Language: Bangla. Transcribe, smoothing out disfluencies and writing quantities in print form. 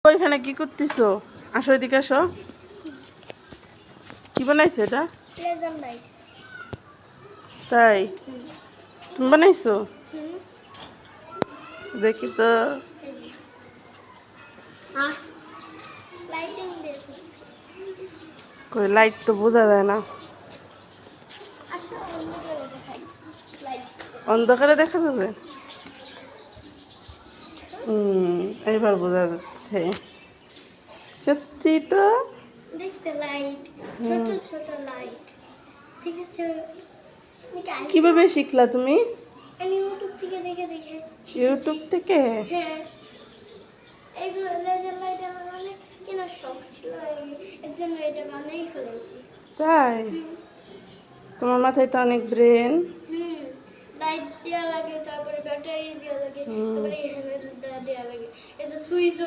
ওইখানে কি করতেছো? আসো এদিকে আসো। কি বানাইছো এটা? Laser light. তাই তুমি বানাইছো? হুম। দেখি তো। এই যে হ্যাঁ লাইটিং দেখো। কই লাইট তো বোঝা যায় না। আসলে অন্ধকারে দেখাই লাইট। অন্ধকারে দেখা যাবে? এবার বোঝা যাচ্ছে। সত্যি তো। দেখছে লাইট, ছোট ছোট লাইট। ঠিক আছে। কিভাবে শিখলা তুমি? আমি ইউটিউব থেকে দেখে দেখে শিখেছি। ইউটিউব থেকে? হ্যাঁ, এইগুলো লেজার লাইট আমার অনেক কেনার শখ ছিল, এর জন্য এটা বানাই ফেলেছি। তাই? তোমার মাথায় তো অনেক ব্রেন। হুম, লাইট দেওয়া লাগে, তারপরে ব্যাটারি দেওয়া লাগে, তারপরে এই হ্যান্ডেল দেওয়া লাগে, এই যে সুইচও